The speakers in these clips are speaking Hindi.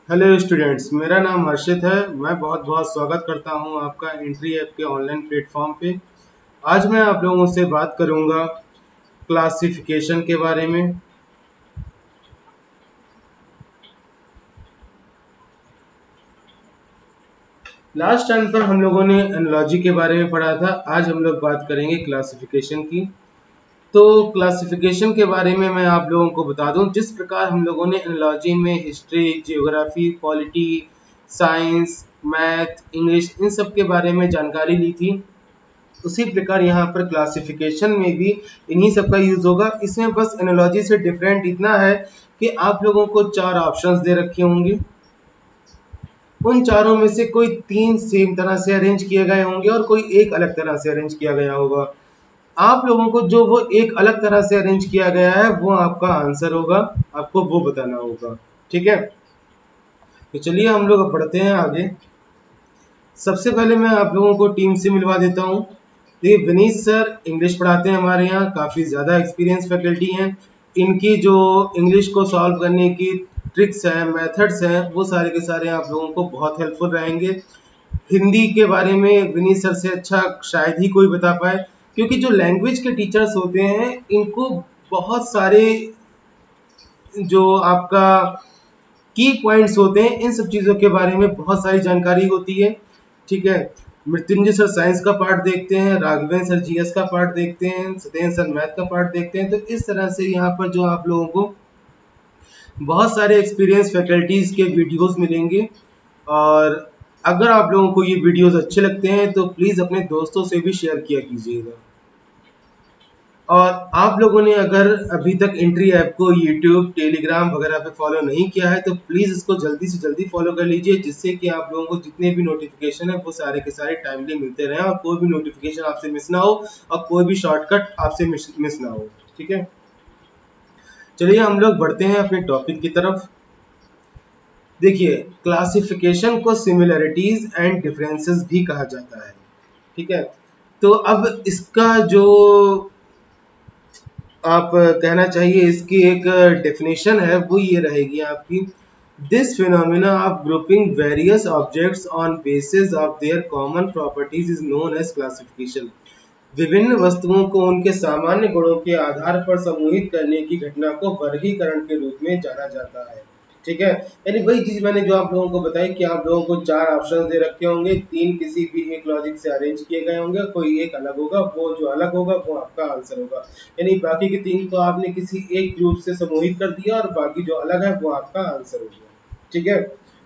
हेलो स्टूडेंट्स, मेरा नाम हर्षित है। मैं बहुत बहुत स्वागत करता हूं आपका एंट्री ऐप के ऑनलाइन प्लेटफॉर्म पे। आज मैं आप लोगों से बात करूंगा क्लासिफिकेशन के बारे में। लास्ट टाइम पर हम लोगों ने एनालॉजी के बारे में पढ़ा था। आज हम लोग बात करेंगे क्लासिफिकेशन की। तो क्लासिफिकेशन के बारे में मैं आप लोगों को बता दूं, जिस प्रकार हम लोगों ने एनालॉजी में history, geography, polity, science, math, English, इन सब के बारे में जानकारी ली थी, उसी प्रकार यहाँ पर क्लासिफिकेशन में भी इन्हीं सब का यूज होगा। इसमें बस एनालॉजी से डिफरेंट इतना है कि आप लोगों को चार ऑप्शंस दे रखे होंगे। उन चारों में से कोई तीन सेम तरह से अरेंज किए गए होंगे और कोई एक अलग तरह से अरेंज किया गया होगा। आप लोगों को जो वो एक अलग तरह से अरेंज किया गया है वो आपका आंसर होगा, आपको वो बताना होगा। ठीक है, तो चलिए हम लोग अब बढ़ते हैं आगे। सबसे पहले मैं आप लोगों को टीम से मिलवा देता हूँ। ये विनीत सर इंग्लिश पढ़ाते हैं हमारे यहाँ, काफ़ी ज़्यादा एक्सपीरियंस फैकल्टी हैं। इनकी जो इंग्लिश को सॉल्व करने की ट्रिक्स हैं, मेथड्स हैं, वो सारे के सारे आप लोगों को बहुत हेल्पफुल रहेंगे। हिंदी के बारे में विनीत सर से अच्छा शायद ही कोई बता पाए, क्योंकि जो लैंग्वेज के टीचर्स होते हैं इनको बहुत सारे जो आपका की पॉइंट्स होते हैं, इन सब चीज़ों के बारे में बहुत सारी जानकारी होती है। ठीक है, मृत्युंजय सर साइंस का पार्ट देखते हैं, राघवेंद्र सर जीएस का पार्ट देखते हैं, सत्येंद्र सर मैथ का पार्ट देखते हैं। तो इस तरह से यहाँ पर जो आप लोगों को बहुत सारे एक्सपीरियंस फैकल्टीज के वीडियोस मिलेंगे। और अगर आप लोगों को ये वीडियोस अच्छे लगते हैं तो प्लीज़ अपने दोस्तों से भी शेयर किया कीजिएगा। और आप लोगों ने अगर अभी तक एंट्री ऐप को यूट्यूब, टेलीग्राम वगैरह पे फॉलो नहीं किया है तो प्लीज़ इसको जल्दी से जल्दी फॉलो कर लीजिए, जिससे कि आप लोगों को जितने भी नोटिफिकेशन है वो सारे के सारे टाइमली मिलते रहें और कोई भी नोटिफिकेशन आपसे मिस ना हो और कोई भी शॉर्टकट आपसे मिस ना हो। ठीक है, चलिए हम लोग बढ़ते हैं अपने टॉपिक की तरफ। देखिए, क्लासिफिकेशन को सिमिलरिटीज एंड डिफरेंसेस भी कहा जाता है। ठीक है, तो अब इसका जो आप कहना चाहिए इसकी एक डेफिनेशन है वो ये रहेगी आपकी। This phenomena of grouping various objects on basis of their common properties is known as classification. विभिन्न वस्तुओं को उनके सामान्य गुणों के आधार पर समूहित करने की घटना को वर्गीकरण के रूप में जाना जाता है। ठीक है, यानी वही चीज मैंने जो आप लोगों को बताई कि आप लोगों को चार ऑप्शन दे रखे होंगे, तीन किसी भी एक लॉजिक से अरेंज किए गए होंगे, कोई एक अलग होगा, वो जो अलग होगा वो आपका आंसर होगा। यानी बाकी के तीन को आपने किसी एक ग्रुप से समूहित कर दिया और बाकी जो अलग है वो आपका आंसर हो गया। ठीक है,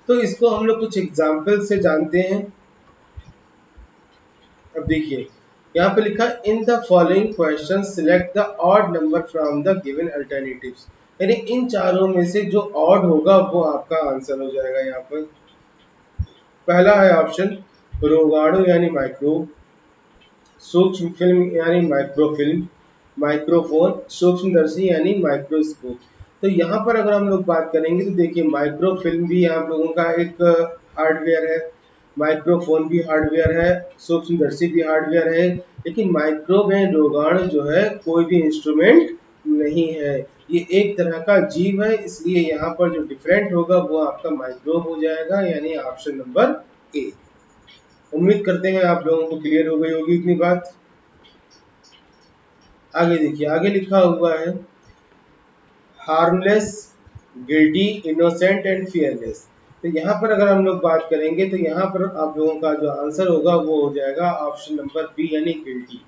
तो इसको हम लोग कुछ एग्जाम्पल से जानते हैं। अब देखिए, यहाँ पे लिखा in the following question select the odd number from the given alternatives. यानी इन चारों में से जो ऑड होगा वो आपका आंसर हो जाएगा। यहाँ पर पहला है ऑप्शन रोगाणु यानी माइक्रोब, सूक्ष्म फिल्म यानी माइक्रोफिल्म, माइक्रोफोन, सूक्ष्मदर्शी यानी माइक्रोस्कोप। तो यहाँ पर अगर हम लोग बात करेंगे तो देखिए, माइक्रोफिल्म भी आप लोगों का एक हार्डवेयर है, माइक्रोफोन भी हार्डवेयर है, सूक्ष्मदर्शी भी हार्डवेयर है। लेकिन माइक्रोब में रोगाणु जो है कोई भी इंस्ट्रूमेंट नहीं है, ये एक तरह का जीव है, इसलिए यहाँ पर जो डिफरेंट होगा वो आपका माइक्रोब हो जाएगा, यानी ऑप्शन नंबर ए। उम्मीद करते हैं आप लोगों को क्लियर हो गई होगी इतनी बात। आगे देखिए, आगे लिखा हुआ है harmless, guilty, innocent and fearless. तो यहाँ पर अगर हम लोग बात करेंगे तो यहाँ पर आप लोगों का जो आंसर होगा वो हो जाएगा ऑप्शन नंबर बी यानी गिल्टी।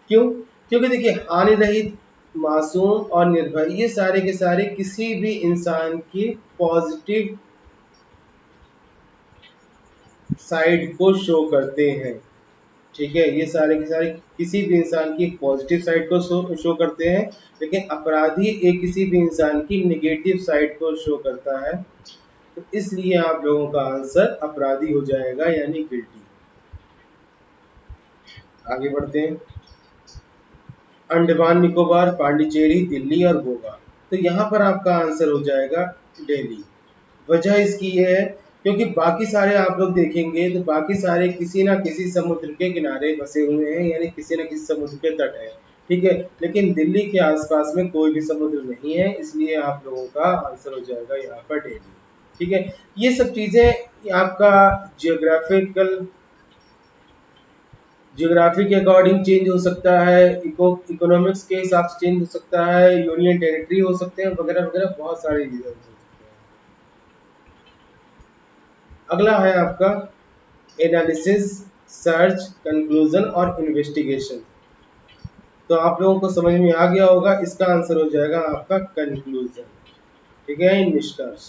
क्यों? क्योंकि देखिए, हानि रहित, मासूम और निर्भय, ये सारे के सारे किसी भी इंसान की पॉजिटिव साइड को शो करते हैं। ठीक है, ये सारे के सारे किसी भी इंसान की पॉजिटिव साइड को शो करते हैं, लेकिन अपराधी एक किसी भी इंसान की नेगेटिव साइड को शो करता है। तो इसलिए आप लोगों का आंसर अपराधी हो जाएगा, यानी गिल्टी। आगे बढ़ते हैं। अंडमान निकोबार, पांडिचेरी, दिल्ली और गोवा। तो यहाँ पर आपका आंसर हो जाएगा दिल्ली। वजह इसकी ये है क्योंकि बाकी सारे आप लोग देखेंगे तो बाकी सारे किसी ना किसी समुद्र के किनारे बसे हुए हैं, यानी किसी ना किसी समुद्र के तट है। ठीक है, लेकिन दिल्ली के आसपास में कोई भी समुद्र नहीं है, इसलिए आप लोगों का आंसर हो जाएगा यहाँ पर दिल्ली। ठीक है, ये सब चीजें आपका जियोग्राफिकल जियोग्राफी के अकॉर्डिंग चेंज हो सकता है, इकोनॉमिक्स के हिसाब से चेंज हो सकता है, यूनियन टेरिटरी हो सकते हैं, वगैरह वगैरह बहुत सारी चीजें हो सकती हैं। अगला है आपका एनालिसिस, सर्च, कंक्लूजन और इन्वेस्टिगेशन। तो आप लोगों को समझ में आ गया होगा, इसका आंसर हो जाएगा आपका कंक्लूजन। ठीक है, निष्कर्ष।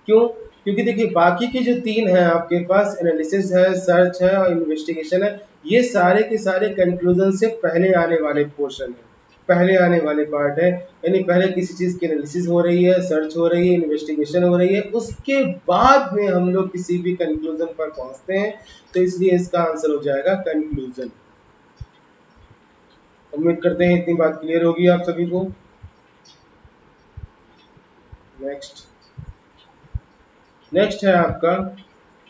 क्यों? क्योंकि देखिए बाकी के जो तीन है आपके पास, एनालिसिस है, सर्च है और इन्वेस्टिगेशन है, ये सारे के सारे कंक्लूजन से पहले आने वाले पोर्शन है, पहले आने वाले पार्ट है। यानी पहले किसी चीज की एनालिसिस हो रही है, सर्च हो रही है, इन्वेस्टिगेशन हो रही है, उसके बाद में हम लोग किसी भी कंक्लूजन पर पहुंचते हैं। तो इसलिए इसका आंसर हो जाएगा कंक्लूजन। उम्मीद करते हैं इतनी बात क्लियर होगी आप सभी को। नेक्स्ट नेक्स्ट है आपका,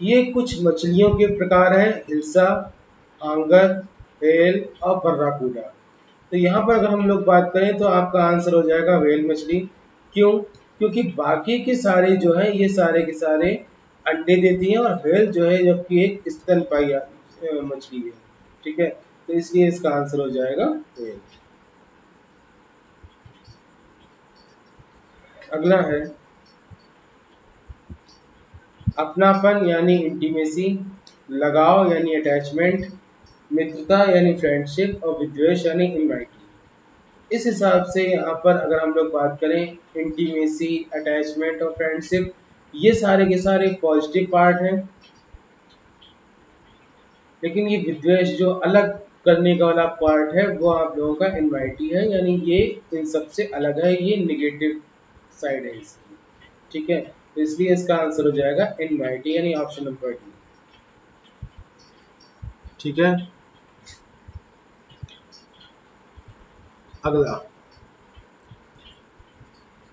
ये कुछ मछलियों के प्रकार हैं, हिल्सा, आंगर, व्हेल और बर्राकूडा। तो यहाँ पर अगर हम लोग बात करें तो आपका आंसर हो जाएगा व्हेल मछली। क्यों? क्योंकि बाकी के सारे जो है ये सारे के सारे अंडे देती हैं, और व्हेल जो है जबकि एक स्तनपायी मछली है। ठीक है, तो इसलिए इसका आंसर हो जाएगा व्हेल। अगला है अपनापन यानी इंटीमेसी, लगाव यानी अटैचमेंट, मित्रता यानी फ्रेंडशिप और विद्वेष यानी इनवाइटी। इस हिसाब से यहाँ पर अगर हम लोग बात करें, इंटीमेसी, अटैचमेंट और फ्रेंडशिप, ये सारे के सारे पॉजिटिव पार्ट हैं। लेकिन ये विद्वेष जो अलग करने का वाला पार्ट है वो आप लोगों का इनवाइटी है, यानी ये इन सबसे अलग है, ये निगेटिव साइड है इसकी। ठीक है, तो इसलिए इसका आंसर हो जाएगा इनवाइटी, यानी ऑप्शन नंबर डी। ठीक है, अगला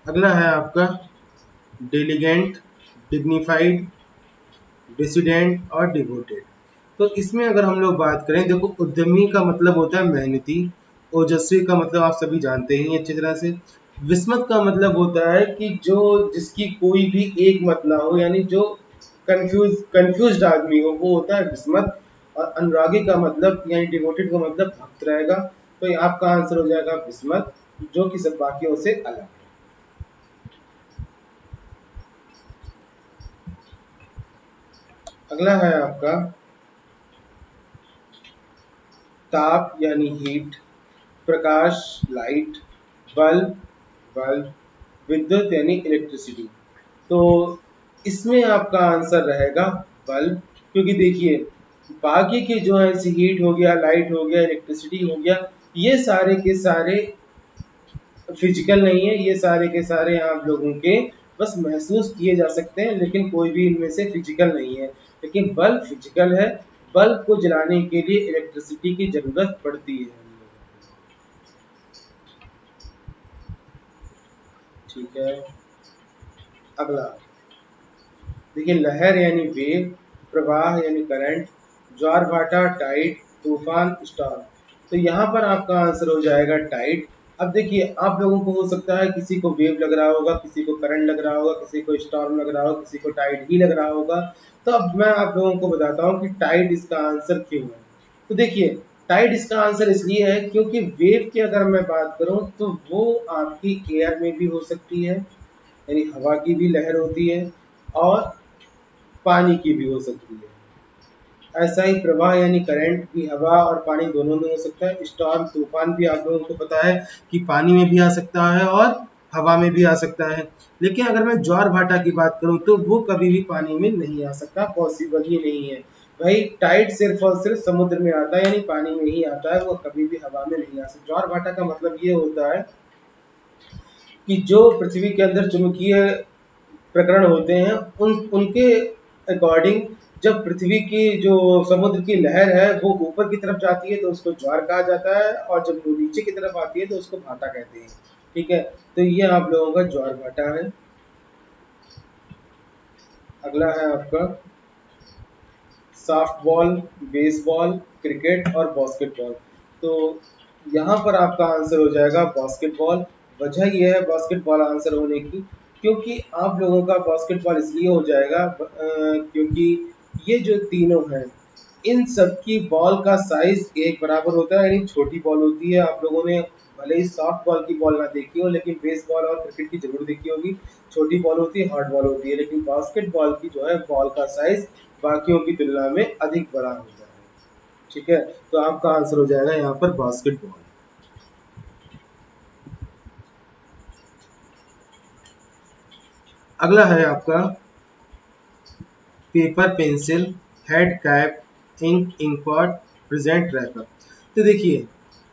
अगला है आपका डिलीगेंट, डिग्निफाइड, डिसिडेंट और डिवोटेड। तो इसमें अगर हम लोग बात करें, देखो उद्यमी का मतलब होता है मेहनती, ओजस्वी का मतलब आप सभी जानते ही अच्छी तरह से, विस्मत का मतलब होता है कि जो जिसकी कोई भी एक मत ना हो, यानी जो कंफ्यूज आदमी हो, वो होता है विस्मत। और अनुरागी का मतलब यानी डिवोटेड का मतलब भक्त रहेगा। तो ये आपका आंसर हो जाएगा विस्मत, जो कि सब बाकियों से अलग है। अगला है आपका ताप यानी हीट, प्रकाश लाइट, बल्ब बल्ब, विद्युत यानी इलेक्ट्रिसिटी। तो इसमें आपका आंसर रहेगा बल्ब। क्योंकि देखिए बाकी के जो है हीट हो गया, लाइट हो गया, इलेक्ट्रिसिटी हो गया, ये सारे के सारे फिजिकल नहीं है, ये सारे के सारे आप लोगों के बस महसूस किए जा सकते हैं, लेकिन कोई भी इनमें से फिजिकल नहीं है। लेकिन बल्ब फिजिकल है, बल्ब को जलाने के लिए इलेक्ट्रिसिटी की जरूरत पड़ती है। ठीक है, अगला देखिए लहर यानी वेव, प्रवाह यानी करंट, ज्वार भाटा, टाइड, तूफान, स्टॉर्म। तो यहाँ पर आपका आंसर हो जाएगा टाइड। अब देखिए आप लोगों को हो सकता है किसी को वेव लग रहा होगा, किसी को करंट लग रहा होगा, किसी को स्टॉर्म लग रहा होगा, किसी को टाइड ही लग रहा होगा। तो अब मैं आप लोगों को बताता हूँ कि टाइड इसका आंसर क्यों है। तो देखिए टाइड इसका आंसर इसलिए है क्योंकि वेव की अगर मैं बात करूं तो वो आपकी एयर में भी हो सकती है, यानी हवा की भी लहर होती है, और पानी की भी हो सकती है। ऐसा ही प्रवाह यानी करंट भी हवा और पानी दोनों में हो सकता है। स्टॉर्म तूफान भी आप लोगों को पता है कि पानी में भी आ सकता है और हवा में भी आ सकता है। लेकिन अगर मैं ज्वार भाटा की बात करूं तो वो कभी भी पानी में नहीं आ सकता, पॉसिबल ही नहीं है। भाई टाइड सिर्फ और सिर्फ समुद्र में आता है, यानी पानी में ही आता है, वो कभी भी हवा में नहीं आ सकता। ज्वार भाटा का मतलब ये होता है कि जो पृथ्वी के अंदर चुंबकीय प्रकरण होते हैं, उनके अकॉर्डिंग जब पृथ्वी की जो समुद्र की लहर है वो ऊपर की तरफ जाती है तो उसको ज्वार कहा जाता है, और जब वो नीचे की तरफ आती है तो उसको भाटा कहते हैं। ठीक है, तो ये आप लोगों का ज्वार भाटा है। अगला है आपका सॉफ्ट बॉल, बेसबॉल, क्रिकेट और बास्केटबॉल। तो यहाँ पर आपका आंसर हो जाएगा बास्केटबॉल। वजह यह है बास्केटबॉल आंसर होने की क्योंकि आप लोगों का बास्केटबॉल इसलिए हो जाएगा क्योंकि ये जो तीनों हैं इन सब की बॉल का साइज एक बराबर होता है, यानी छोटी बॉल होती है। आप लोगों ने भले ही सॉफ्ट बॉल की बॉल ना देखी हो, लेकिन बेसबॉल और क्रिकेट की जरूर देखी होगी। छोटी बॉल होती है, हार्ड बॉल होती है, लेकिन बास्केटबॉल की जो है बॉल का साइज बाकियों की तुलना में अधिक बड़ा होता है। ठीक है, तो आपका आंसर हो जाएगा यहाँ पर बास्केटबॉल। अगला है आपका paper pencil, head cap, ink ink pot, present wrapper. तो देखिए,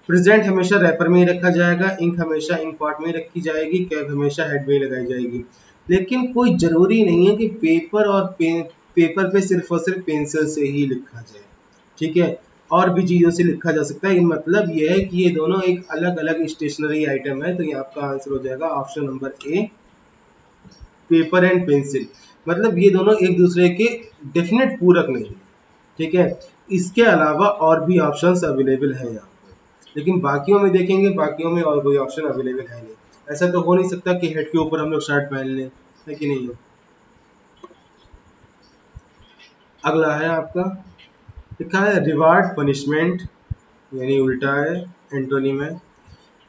प्रेजेंट हमेशा रैपर में ही रखा जाएगा, इंक हमेशा इंक पॉट में रखी जाएगी, कैप हमेशा हेड में ही लगाई जाएगी। लेकिन कोई जरूरी नहीं है कि पेपर और पेपर पे सिर्फ और सिर्फ पेंसिल से ही लिखा जाए। ठीक है, और भी चीजों से लिखा जा सकता है। मतलब यह है कि ये दोनों एक अलग अलग स्टेशनरी आइटम है। तो ये आपका आंसर हो जाएगा option number A, paper and pencil. मतलब ये दोनों एक दूसरे के डेफिनेट पूरक नहीं है। ठीक है, इसके अलावा और भी ऑप्शंस अवेलेबल है यहाँ पर, लेकिन बाकियों में देखेंगे, बाकियों में और कोई ऑप्शन अवेलेबल है नहीं। ऐसा तो हो नहीं सकता कि हेड के ऊपर हम लोग शर्ट पहन लें, है कि नहीं है। अगला है आपका, लिखा है रिवार्ड पनिशमेंट, यानी उल्टा है, एंटोनिम है।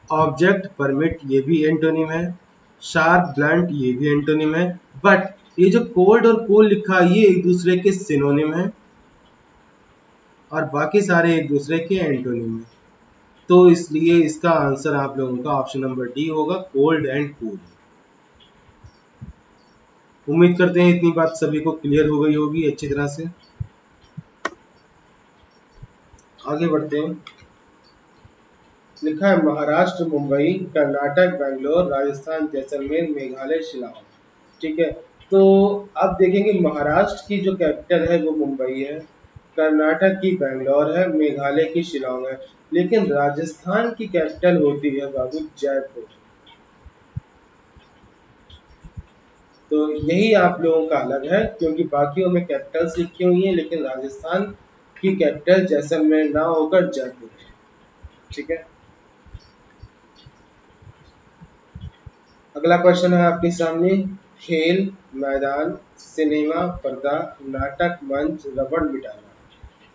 ऑब्जेक्ट परमिट, ये भी एंटोनिम है। शार्प ब्लंट, ये भी एंटोनिम है। बट ये जो कोल्ड और कूल लिखा है ये एक दूसरे के सिनोनिम है, और बाकी सारे एक दूसरे के एंटोनिम है। तो इसलिए इसका आंसर आप लोगों का ऑप्शन नंबर डी होगा, कोल्ड एंड कूल। उम्मीद करते हैं इतनी बात सभी को क्लियर हो गई होगी अच्छी तरह से। आगे बढ़ते हैं। लिखा है महाराष्ट्र मुंबई, कर्नाटक बेंगलोर, राजस्थान जैसलमेर, मेघालय शिलांग। ठीक है, तो अब देखेंगे महाराष्ट्र की जो कैपिटल है वो मुंबई है, कर्नाटक की बेंगलोर है, मेघालय की शिलांग है, लेकिन राजस्थान की कैपिटल होती है बाबू जयपुर। तो यही आप लोगों का अलग है, क्योंकि बाकियों में कैपिटल्स लिखी हुई हैं, लेकिन राजस्थान की कैपिटल जैसलमेर ना होकर जयपुर है। ठीक है, अगला क्वेश्चन है आपके सामने। खेल, मैदान, सिनेमा, पर्दा, नाटक, मंच, रबड़ मिटाना।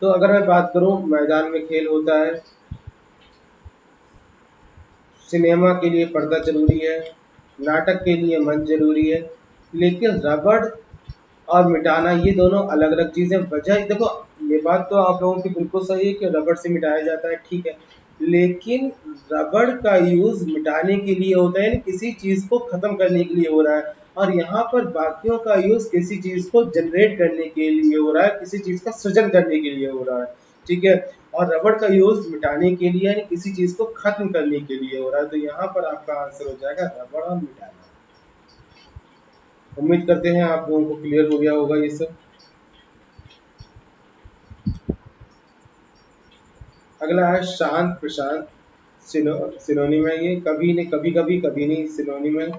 तो अगर मैं बात करूं, मैदान में खेल होता है, सिनेमा के लिए पर्दा जरूरी है, नाटक के लिए मंच जरूरी है, लेकिन रबड़ और मिटाना ये दोनों अलग अलग चीजें। वजह देखो, ये बात तो आप लोगों की बिल्कुल सही है कि रबड़ से मिटाया जाता है, ठीक है, लेकिन रबड़ का यूज मिटाने के लिए होता है, किसी चीज को खत्म करने के लिए हो रहा है, और यहाँ पर बाकियों का यूज किसी चीज को जनरेट करने के लिए हो रहा है, किसी चीज का सृजन करने के लिए हो रहा है। ठीक है, और रबड़ का यूज मिटाने के लिए, यानी किसी चीज को खत्म करने के लिए हो रहा है। तो यहाँ पर आपका आंसर हो जाएगा रबड़ और मिटाना। उम्मीद करते हैं आप लोगों को क्लियर हो गया होगा ये सब। अगला है शांत प्रशांत, सिनोनिम है ये, कभी नहीं कभी कभी कभी नहीं सिनोनिम है।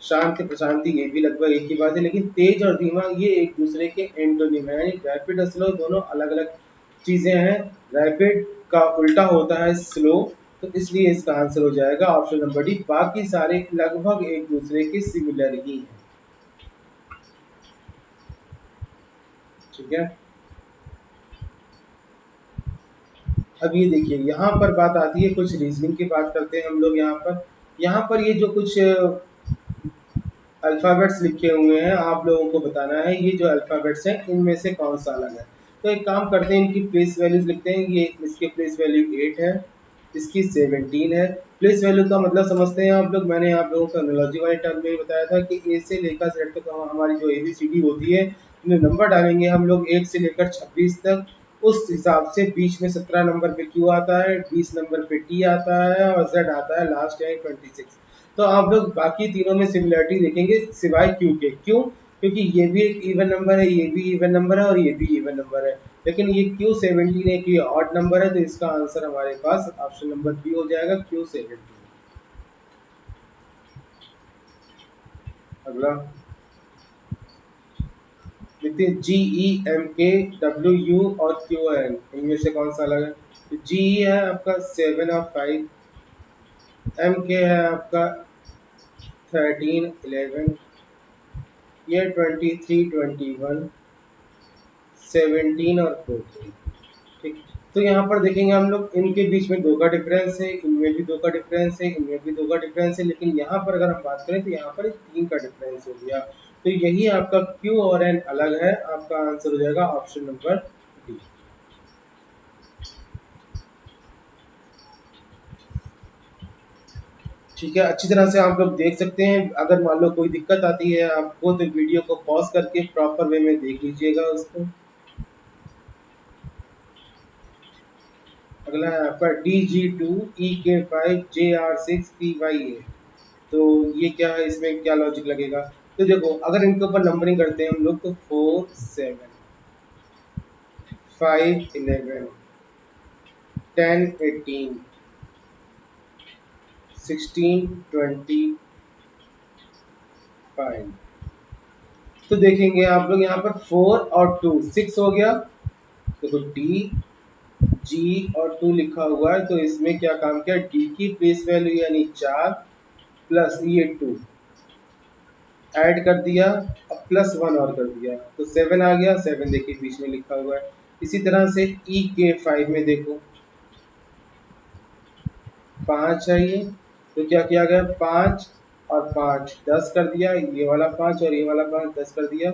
शांत प्रशांति ये भी लगभग एक ही बात है, लेकिन तेज और धीमा ये एक दूसरे के एंटोनिम है, यानी रैपिड और स्लो दोनों अलग अलग चीजें हैं। रैपिड का उल्टा होता है स्लो, तो इसलिए इसका आंसर हो जाएगा ऑप्शन नंबर डी, बाकी सारे लगभग एक दूसरे के सिमिलर ही हैं। ठीक है, अब ये देखिए यहाँ पर बात आती है, कुछ रीजनिंग की बात करते हैं हम लोग यहाँ पर। यहाँ पर ये जो कुछ अल्फ़ाबेट्स लिखे हुए हैं, आप लोगों को बताना है ये जो अल्फ़ाबेट्स हैं इनमें से कौन सा अलग है। तो एक काम करते हैं, इनकी प्लेस वैल्यूज लिखते हैं। ये इसके प्लेस वैल्यू 8 है, इसकी 17 है। प्लेस वैल्यू का मतलब समझते हैं आप लोग, मैंने आप लोगों को एनालॉजी वाले टर्म में बताया था कि ए से लेकर जेड तक हमारी जो ABCD होती है, इनमें नंबर डालेंगे हम लोग 1 से लेकर 26 तक, उस हिसाब से बीच में 17 नंबर पे क्यू आता है, 20 नंबर पे टी आता है, और जेड आता है लास्ट यानी 26। तो आप लोग बाकी तीनों में सिमिलरिटी देखेंगे सिवाय क्यू के। क्यों? क्योंकि ये भी एक इवन नंबर है, ये भी इवन नंबर है, और ये भी इवन नंबर है, लेकिन ये क्यू 17 एक ये ऑड नंबर है। तो इसका आंसर हमारे पास ऑप्शन नंबर बी हो जाएगा, क्यू 17। अगला देखते हैं, GEMKWU और QN, इनमें से कौन सा अलग है। तो GE है आपका 7 और 5, MK है आपका 13 11, ये 23, 21, 17 और 14। ठीक। तो यहाँ पर देखेंगे हम लोग इनके बीच में 2 का डिफरेंस है, इनमें भी 2 का डिफरेंस है, इनमें भी 2 का डिफरेंस है, लेकिन यहाँ पर अगर हम बात करें तो यहाँ पर 3 का डिफरेंस हो गया। तो यही आपका Q और N अलग है। आपका आंसर हो जाएगा ऑप्शन नंबर डी। ठीक है, अच्छी तरह से आप लोग देख सकते हैं। अगर मान लो कोई दिक्कत आती है आपको तो वीडियो को पॉज करके प्रॉपर वे में देख लीजिएगा उसको। अगला है आपका DG2EK5JR6PYA। तो ये क्या है, इसमें क्या लॉजिक लगेगा? तो देखो, अगर इनके ऊपर नंबरिंग करते हैं हम लोग तो 4, 7, 5, 11, 10, 18, 16, 25। तो देखेंगे आप लोग यहाँ पर 4 और 2 6 हो गया। देखो डी जी और 2 लिखा हुआ है, तो इसमें क्या काम किया, डी की प्लेस वैल्यू यानी 4 प्लस ये 2 ऐड कर दिया और प्लस 1 और कर दिया, तो 7 आ गया। 7 देखिए बीच में लिखा हुआ है। इसी तरह से ई के 5 में देखो 5 चाहिए, तो क्या किया गया, 5 और 5 10 कर दिया, ये वाला 5 और ये वाला 5 10 कर दिया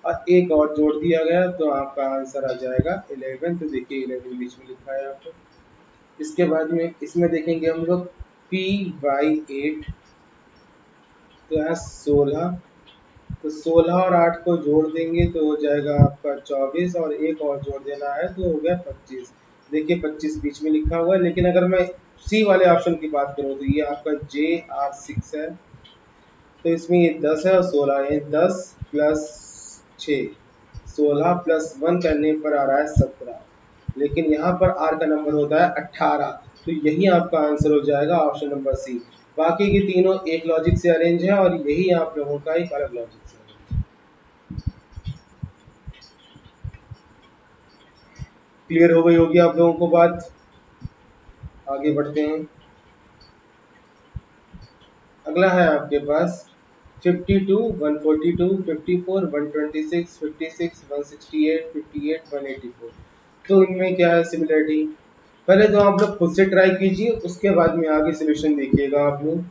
और एक और जोड़ दिया गया, तो आपका आंसर आ जाएगा 11। तो देखिए 11 बीच में लिखा है आपको। इसके बाद में इसमें देखेंगे हम लोग PY8, तो यहाँ 16, तो 16 और 8 को जोड़ देंगे तो हो जाएगा आपका 24 और एक और जोड़ देना है तो हो गया 25। देखिए 25 बीच में लिखा हुआ है, लेकिन अगर मैं सी वाले ऑप्शन की बात करूँ तो ये आपका JR6 है, तो इसमें ये 10 है और 16 है। 10 प्लस 6, 16 प्लस 1 करने पर आ रहा है 17, लेकिन यहाँ पर आर का नंबर होता है 18। तो यही आपका आंसर हो जाएगा ऑप्शन नंबर सी। बाकी की तीनों एक लॉजिक से अरेंज है और यही आप लोगों का एक अलग लॉजिक से अरेंज है। क्लियर हो गई होगी आप लोगों को बात। आगे बढ़ते हैं। अगला है आपके पास 52, 142, 54, 126, 56, 168, 58, 184। तो इनमें क्या है सिमिलरिटी? पहले तो आप लोग खुद से ट्राई कीजिए, उसके बाद में आगे सोल्यूशन देखिएगा आप लोग।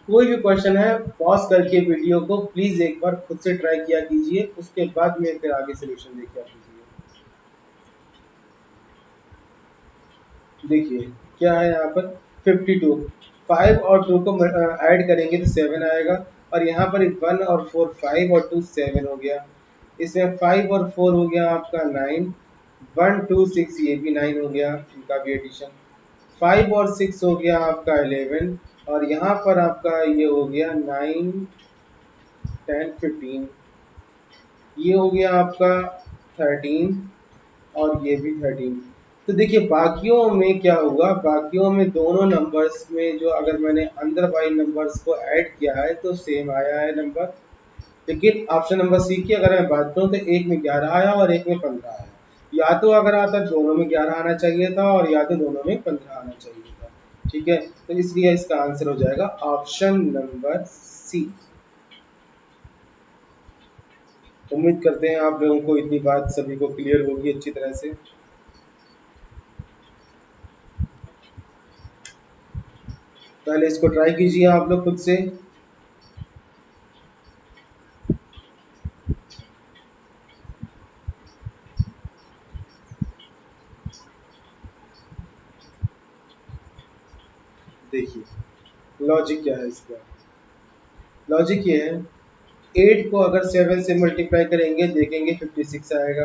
कोई भी क्वेश्चन है पॉज करके वीडियो को प्लीज एक बार खुद से ट्राई किया कीजिए, उसके बाद में फिर आगे सोल्यूशन देखिए कीजिए। देखिए क्या है यहाँ पर 52, 5 और 2 को ऐड करेंगे तो 7 आएगा, और यहाँ पर 1 और 4 5 और 2 7 हो गया। इसमें 5 और 4 हो गया आपका 9, 1 2 6 ये भी 9 हो गया, इनका भी एडिशन। 5 और 6 हो गया आपका 11, और यहाँ पर आपका ये हो गया 9, 10, 15, ये हो गया आपका 13 और ये भी 13। तो देखिए बाकियों में क्या हुआ, बाकियों में दोनों नंबर्स में जो अगर मैंने अंदर वाले नंबर्स को ऐड किया है तो सेम आया है नंबर, लेकिन ऑप्शन नंबर सी की अगर मैं बात करूँ तो एक में 11 आया और एक में 15 आया। या तो अगर आता दोनों में 11 आना चाहिए था और या तो दोनों में 15 आना चाहिए था। ठीक है, तो इसलिए इसका आंसर हो जाएगा ऑप्शन नंबर सी। उम्मीद करते हैं आप लोगों को इतनी बात सभी को क्लियर होगी अच्छी तरह से। पहले इसको ट्राई कीजिए आप लोग खुद से। देखिए लॉजिक क्या है इसका। लॉजिक ये है, 8 को अगर 7 से मल्टीप्लाई करेंगे देखेंगे 56 आएगा।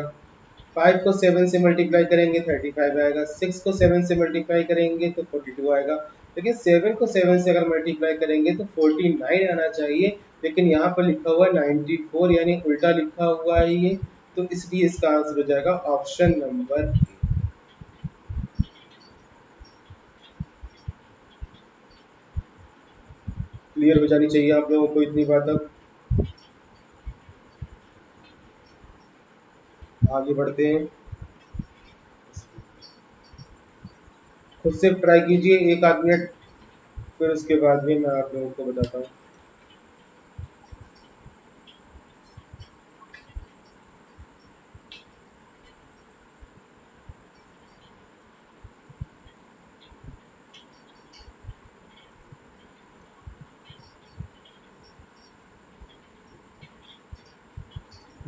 5 को 7 से मल्टीप्लाई करेंगे 35 आएगा। 6 को 7 से मल्टीप्लाई करेंगे तो 42 आएगा। लेकिन 7 को 7 से अगर मल्टीप्लाई करेंगे तो 49 आना चाहिए, लेकिन यहाँ पर लिखा हुआ है 94, यानी उल्टा लिखा हुआ है ये। तो इसलिए इसका आंसर हो जाएगा ऑप्शन नंबर ए। क्लियर हो जानी चाहिए आप लोगों को इतनी बात। अब आगे बढ़ते हैं। खुद से ट्राई कीजिए 1 आध मिनट, फिर उसके बाद भी मैं आप लोगों को बताता हूँ।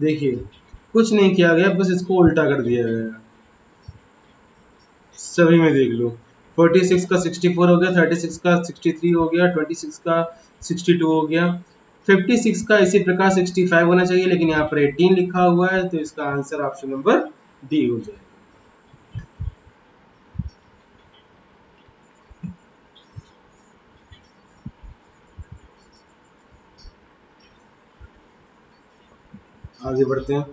देखिए कुछ नहीं किया गया, बस इसको उल्टा कर दिया गया। सभी में देख लो, 46 का 64 हो गया, 36 का 63 हो गया, 26 का 62 हो गया, 56 का इसी प्रकार 65 होना चाहिए, लेकिन यहाँ पर 18 लिखा हुआ है, तो इसका आंसर ऑप्शन नंबर डी हो जाएगा। आगे बढ़ते हैं।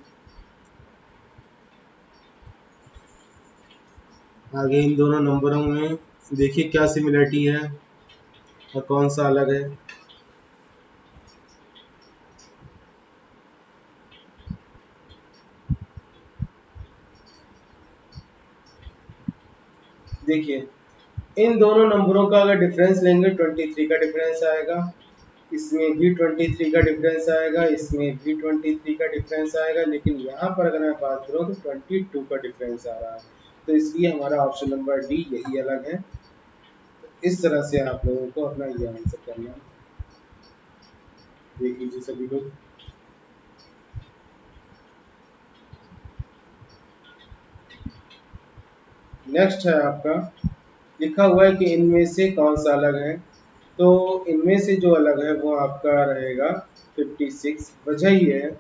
आगे इन दोनों नंबरों में देखिए क्या सिमिलरिटी है और कौन सा अलग है। देखिए इन दोनों नंबरों का अगर डिफरेंस लेंगे 23 का डिफरेंस आएगा, इसमें भी 23 का डिफरेंस आएगा, इसमें भी 23 का डिफरेंस आएगा, लेकिन यहाँ पर अगर मैं बात करूँ तो 22 का डिफरेंस आ रहा है, तो इसलिए हमारा ऑप्शन नंबर डी यही अलग है। तो इस तरह से आप लोगों को अपना ये आंसर करना है। देख लीजिए सभी लोग। नेक्स्ट है आपका, लिखा हुआ है कि इनमें से कौन सा अलग है, तो इनमें से जो अलग है वो आपका रहेगा 56। वजह ये है,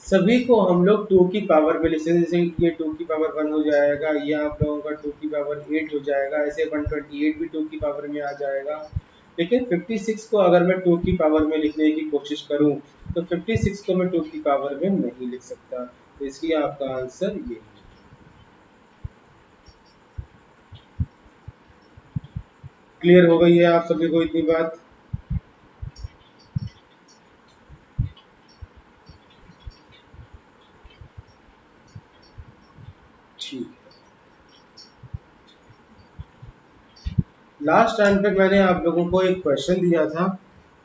सभी को हम लोग 2 की पावर में लिखते हैं, जैसे ये 2 की पावर 1 हो जाएगा, ये आप लोगों का 2 की पावर 8 हो जाएगा, ऐसे 128 भी 2 की पावर में आ जाएगा। लेकिन 56 को अगर मैं 2 की पावर में लिखने की कोशिश करूं तो 56 को मैं 2 की पावर में नहीं लिख सकता, तो इसलिए आपका आंसर ये है। क्लियर हो गई है आप सभी को इतनी बात? ठीक है। लास्ट टाइम पे मैंने आप लोगों को एक क्वेश्चन दिया था,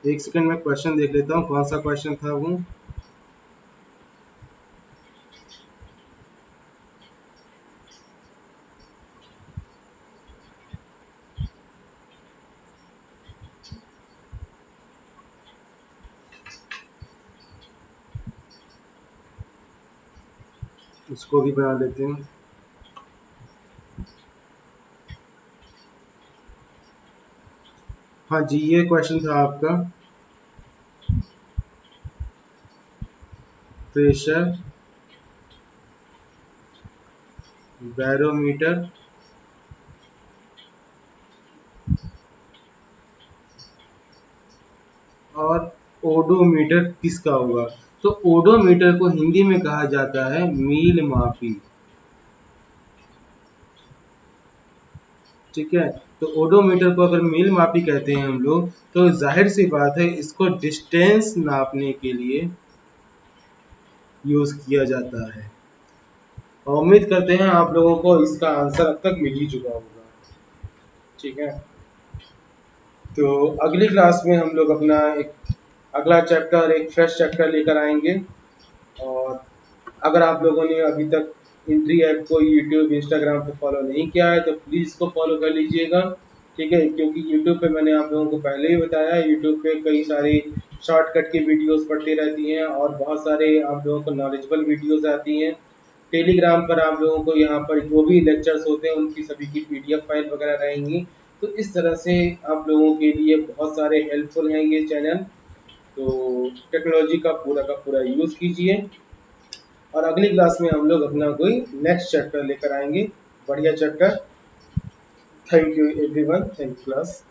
एक सेकंड में क्वेश्चन देख लेता हूँ कौन सा क्वेश्चन था वो। इसको भी बना लेते हैं। हाँ जी, ये क्वेश्चन था आपका, प्रेशर बैरोमीटर और ओडोमीटर किसका होगा। तो ओडोमीटर को हिंदी में कहा जाता है मील मापी। ठीक है, तो ओडोमीटर को अगर मील मापी कहते हैं हम लोग, तो जाहिर सी बात है इसको डिस्टेंस नापने के लिए यूज किया जाता है। और उम्मीद करते हैं आप लोगों को इसका आंसर अब तक मिल ही चुका होगा। ठीक है, तो अगली क्लास में हम लोग अपना एक अगला चैप्टर, एक फ्रेश चैप्टर लेकर आएंगे। और अगर आप लोगों ने अभी तक इंट्री ऐप को यूट्यूब इंस्टाग्राम पे फॉलो नहीं किया है तो प्लीज़ इसको फॉलो कर लीजिएगा। ठीक है, क्योंकि यूट्यूब पे मैंने आप लोगों को पहले ही बताया, यूट्यूब पे कई सारी शॉर्टकट की वीडियोस पड़ती रहती हैं और बहुत सारे आप लोगों को नॉलेजेबल वीडियोस आती हैं। टेलीग्राम पर आप लोगों को यहाँ पर जो भी लेक्चर्स होते हैं उनकी सभी की पीडीएफ फाइल वगैरह रहेंगी। तो इस तरह से आप लोगों के लिए बहुत सारे हेल्पफुल हैं ये चैनल। तो टेक्नोलॉजी का पूरा यूज़ कीजिए। और अगली क्लास में हम लोग अपना कोई नेक्स्ट चैप्टर लेकर आएंगे, बढ़िया chapter. Thank you everyone, thank you class.